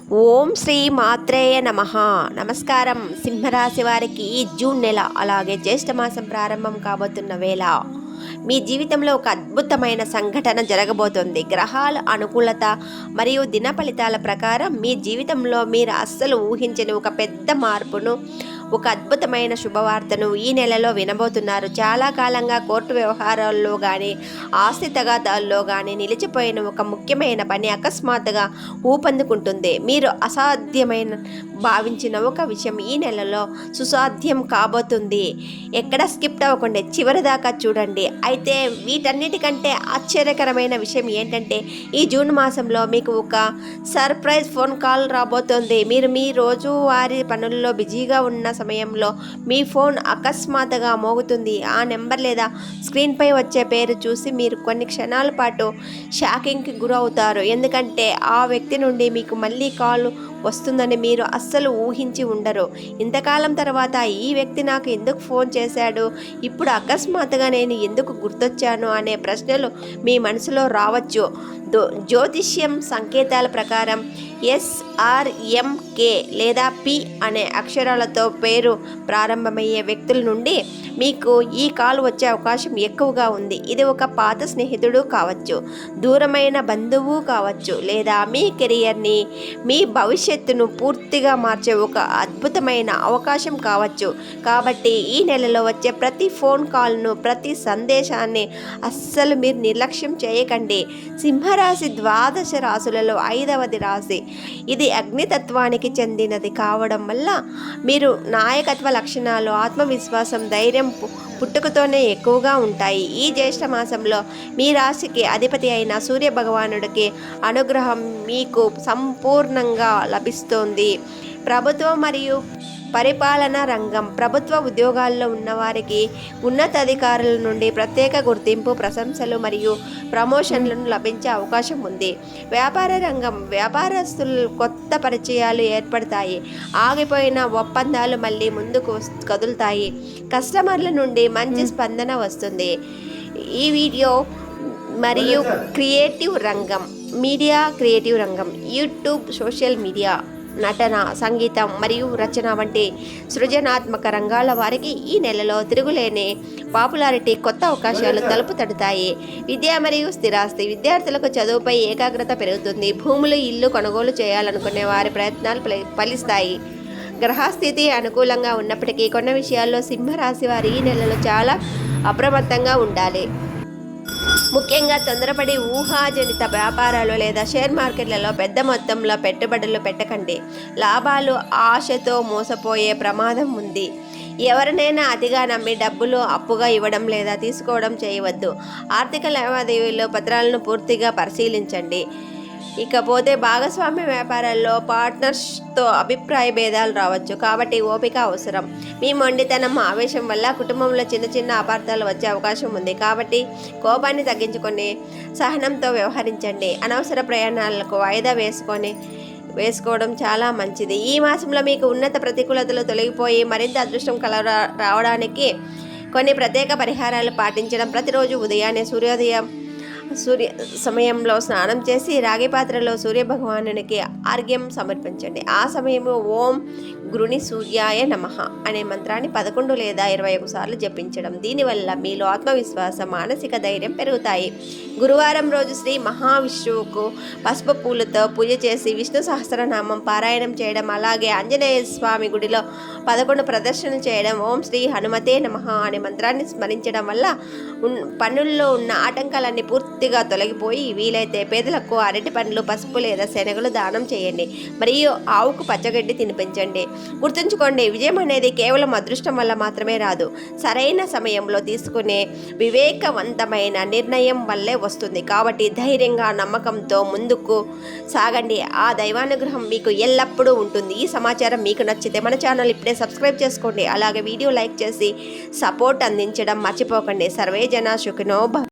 ఓం శ్రీ మాత్రేయ నమః. నమస్కారం. సింహరాశి వారికి ఈ జూన్ నెల అలాగే జ్యేష్ఠమాసం ప్రారంభం కాబోతున్న వేళ మీ జీవితంలో ఒక అద్భుతమైన సంఘటన జరగబోతోంది. గ్రహాల అనుకూలత మరియు దిన ఫలితాల ప్రకారం మీ జీవితంలో మీరు అస్సలు ఊహించని ఒక పెద్ద మార్పును, ఒక అద్భుతమైన శుభవార్తను ఈ నెలలో వినబోతున్నారు. చాలా కాలంగా కోర్టు వ్యవహారాల్లో కానీ, ఆస్తి తగాదాల్లో కానీ నిలిచిపోయిన ఒక ముఖ్యమైన పని అకస్మాత్తుగా ఊపందుకుంటుంది. మీరు అసాధ్యమైన భావించిన ఒక విషయం ఈ నెలలో సుసాధ్యం కాబోతుంది. ఎక్కడ స్కిప్ అవ్వకండి, చివరి దాకా చూడండి. అయితే వీటన్నిటికంటే ఆశ్చర్యకరమైన విషయం ఏంటంటే ఈ జూన్ మాసంలో మీకు ఒక సర్ప్రైజ్ ఫోన్ కాల్ రాబోతోంది. మీరు మీ రోజువారీ పనుల్లో బిజీగా ఉన్న సమయంలో మీ ఫోన్ అకస్మాత్తుగా మోగుతుంది. ఆ నెంబర్ లేదా స్క్రీన్పై వచ్చే పేరు చూసి మీరు కొన్ని క్షణాల పాటు షాకింగ్కి గురవుతారు. ఎందుకంటే ఆ వ్యక్తి నుండి మీకు మళ్ళీ కాల్ వస్తుందని మీరు అస్సలు ఊహించి ఉండరు. ఇంతకాలం తర్వాత ఈ వ్యక్తి నాకు ఎందుకు ఫోన్ చేశాడు, ఇప్పుడు అకస్మాత్తుగా నేను ఎందుకు గుర్తొచ్చాను అనే ప్రశ్నలు మీ మనసులో రావచ్చు. జ్యోతిష్యం సంకేతాల ప్రకారం SRMK లేదా P అనే అక్షరాలతో పేరు ప్రారంభమయ్యే వ్యక్తుల నుండి మీకు ఈ కాల్ వచ్చే అవకాశం ఎక్కువగా ఉంది. ఇది ఒక పాత స్నేహితుడు కావచ్చు, దూరమైన బంధువు కావచ్చు, లేదా మీ కెరియర్ని, మీ భవిష్యత్తును పూర్తిగా మార్చే ఒక అద్భుతమైన అవకాశం కావచ్చు. కాబట్టి ఈ నెలలో వచ్చే ప్రతి ఫోన్ కాల్ను, ప్రతి సందేశాన్ని అస్సలు మీరు నిర్లక్ష్యం చేయకండి. సింహరాశి ద్వాదశ రాశులలో 5వది రాశి. ఇది అగ్నితత్వానికి చెందినది కావడం వల్ల మీరు నాయకత్వ లక్షణాలు, ఆత్మవిశ్వాసం, ధైర్యం పుట్టుకతోనే ఎక్కువగా ఉంటాయి. ఈ జ్యేష్ఠ మాసంలో మీ రాశికి అధిపతి అయిన సూర్య భగవానుడికి అనుగ్రహం మీకు సంపూర్ణంగా లభిస్తోంది. ప్రభుత్వం మరియు పరిపాలనా రంగం, ప్రభుత్వ ఉద్యోగాల్లో ఉన్నవారికి ఉన్నతాధికారుల నుండి ప్రత్యేక గుర్తింపు, ప్రశంసలు మరియు ప్రమోషన్లను లభించే అవకాశం ఉంది. వ్యాపార రంగం, వ్యాపారస్తులు కొత్త పరిచయాలు ఏర్పడతాయి. ఆగిపోయిన ఒప్పందాలు మళ్ళీ ముందుకు కదులుతాయి. కస్టమర్ల నుండి మంచి స్పందన వస్తుంది. ఈ వీడియో మరియు క్రియేటివ్ రంగం, క్రియేటివ్ రంగం, యూట్యూబ్, సోషల్ మీడియా, నటన, సంగీతం మరియు రచన వంటి సృజనాత్మక రంగాల వారికి ఈ నెలలో తిరుగులేని పాపులారిటీ, కొత్త అవకాశాలు తలుపు తడతాయి. విద్య మరియు స్థిరాస్తి, విద్యార్థులకు చదువుపై ఏకాగ్రత పెరుగుతుంది. భూములు, ఇల్లు కొనుగోలు చేయాలనుకునే వారి ప్రయత్నాలు ఫలిస్తాయి. గ్రహస్థితి అనుకూలంగా ఉన్నప్పటికీ కొన్ని విషయాల్లో సింహరాశి వారి ఈ నెలలో చాలా అప్రమత్తంగా ఉండాలి. ముఖ్యంగా తొందరపడి ఊహాజనిత వ్యాపారాలు లేదా షేర్ మార్కెట్లలో పెద్ద మొత్తంలో పెట్టుబడులు పెట్టకండి. లాభాలు ఆశతో మోసపోయే ప్రమాదం ఉంది. ఎవరినైనా అతిగా నమ్మి డబ్బులు అప్పుగా ఇవ్వడం లేదా తీసుకోవడం చేయవద్దు. ఆర్థిక లావాదేవీలు పత్రాలను పూర్తిగా పరిశీలించండి. ఇకపోతే భాగస్వామ్య వ్యాపారాల్లో పార్ట్నర్స్తో అభిప్రాయ భేదాలు రావచ్చు. కాబట్టి ఓపిక అవసరం. మీ మొండితనం, ఆవేశం వల్ల కుటుంబంలో చిన్న చిన్న అపార్థాలు వచ్చే అవకాశం ఉంది. కాబట్టి కోపాన్ని తగ్గించుకొని సహనంతో వ్యవహరించండి. అనవసర ప్రయాణాలకు వాయిదా వేసుకోవడం చాలా మంచిది. ఈ మాసంలో మీకు ఉన్నత ప్రతికూలతలు తొలగిపోయి మరింత అదృష్టం రావడానికి కొన్ని ప్రత్యేక పరిహారాలు పాటించడం. ప్రతిరోజు ఉదయాన్నే సూర్య సమయంలో స్నానం చేసి రాగి పాత్రలో సూర్యభగవానునికి ఆర్ఘ్యం సమర్పించండి. ఆ సమయంలో ఓం గృణి సూర్యాయ నమః అనే మంత్రాన్ని 11 లేదా 21 సార్లు జపించడం. దీనివల్ల మీలో ఆత్మవిశ్వాసం, మానసిక ధైర్యం పెరుగుతాయి. గురువారం రోజు శ్రీ మహావిష్ణువుకు పసుపు పూలతో పూజ చేసి విష్ణు సహస్రనామం పారాయణం చేయడం, అలాగే ఆంజనేయ స్వామి గుడిలో 11 ప్రదర్శనలు చేయడం, ఓం శ్రీ హనుమతే నమః అనే మంత్రాన్ని స్మరించడం వల్ల పనుల్లో ఉన్న ఆటంకాలన్నీ పూర్తిగా తొలగిపోయి వీలైతే పేదలకు అరటి పండ్లు, పసుపు లేదా శనగలు దానం చేయండి. మరియు ఆవుకు పచ్చగడ్డి తినిపించండి. గుర్తుంచుకోండి, విజయం అనేది కేవలం అదృష్టం వల్ల మాత్రమే రాదు, సరైన సమయంలో తీసుకునే వివేకవంతమైన నిర్ణయం వల్లే వస్తుంది. కాబట్టి ధైర్యంగా, నమ్మకంతో ముందుకు సాగండి. ఆ దైవానుగ్రహం మీకు ఎల్లప్పుడూ ఉంటుంది. ఈ సమాచారం మీకు నచ్చితే మన ఛానల్ ఇప్పుడే సబ్స్క్రైబ్ చేసుకోండి. అలాగే వీడియో లైక్ చేసి సపోర్ట్ అందించడం మర్చిపోకండి. సర్వే జన సుఖినో భవంతు.